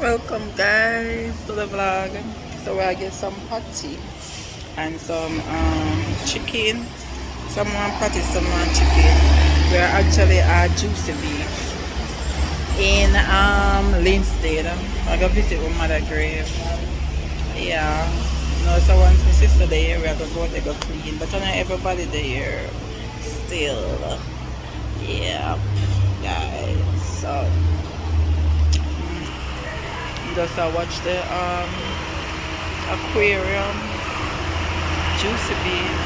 Welcome guys to the vlog. So I get some patty and some chicken. Some one patty, some one chicken. We're actually juicy beef in Linstead. I go visit with mother grave. Yeah. No, so once my sister there, we are gonna go there go clean. But not everybody there still. Yeah, guys. So just watch the aquarium, juicy beef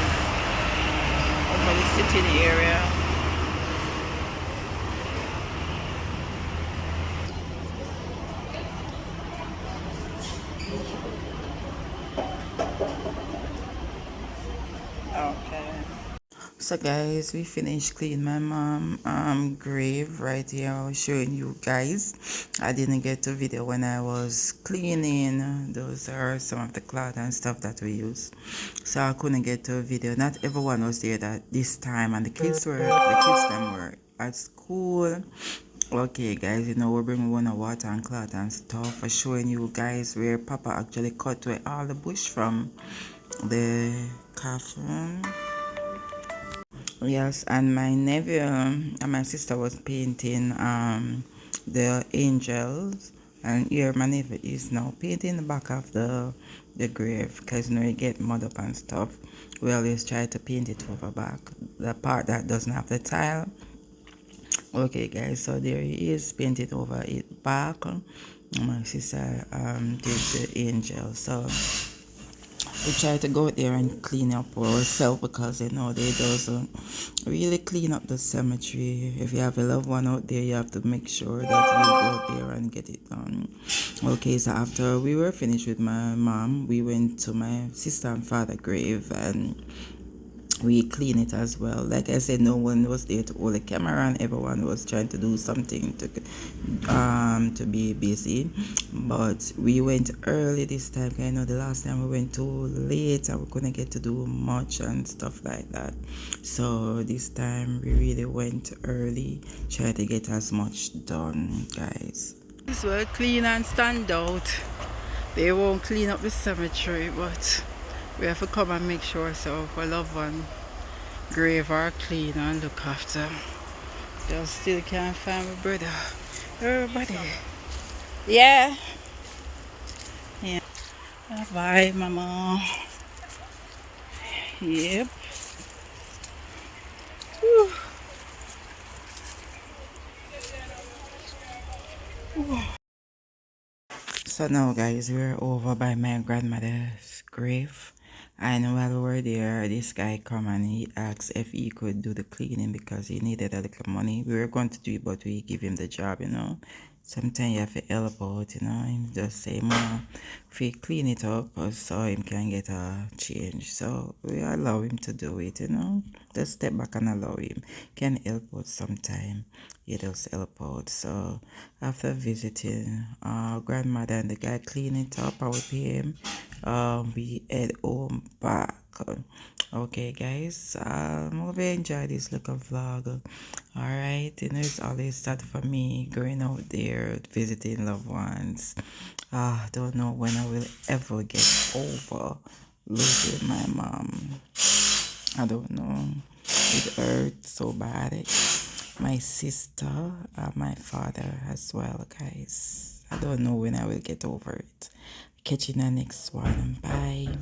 over the sitting area. Okay. So guys, we finished cleaning my mom grave right here. I was showing you guys. I didn't get to video when I was cleaning. Those are some of the cloth and stuff that we use. So I couldn't get to a video. Not everyone was there that this time, and the kids them were at school. Okay guys, we're bringing one of water and cloth and stuff for showing you guys where Papa actually cut away all the bush from the coffin. Yes, and my nephew and my sister was painting the angels, and here my nephew is now painting the back of the grave because you get mud up and stuff. We always try to paint it over back, the part that doesn't have the tile. Okay guys, so there he is painted over it back. My sister did the angel, so we try to go there and clean up ourselves because they doesn't really clean up the cemetery. If you have a loved one out there, you have to make sure that you go there and get it done. Okay, so after we were finished with my mom, we went to my sister and father grave and we clean it as well. Like I said, no one was there to hold the camera and everyone was trying to do something to be busy. But we went early this time. I know the last time we went too late and we couldn't get to do much and stuff like that. So this time we really went early, try to get as much done, guys. This will clean and stand out. They won't clean up the cemetery, but we have to come and make sure so for loved one grave are clean and look after. They still can't find my brother. Everybody. Yeah. Yeah. Bye, mama. Yep. Whew. Whew. So now guys, we're over by my grandmother's grave. And while we were there, this guy come and he asked if he could do the cleaning because he needed a little money. We were going to do it, but we give him the job. Sometimes you have to help out. Him just say, Mom, if he clean it up so him can get a change. So we allow him to do it. Just step back and allow him. Can help out sometime. He does help out. So after visiting our grandmother and the guy clean it up, I would pay him. We head home back. Okay guys, hope you enjoy this little vlog. Alright, it's always sad for me going out there visiting loved ones. Don't know when I will ever get over losing my mom. I don't know. It hurts so bad. My sister, my father as well, guys. I don't know when I will get over it. Catch you in the next one. Bye.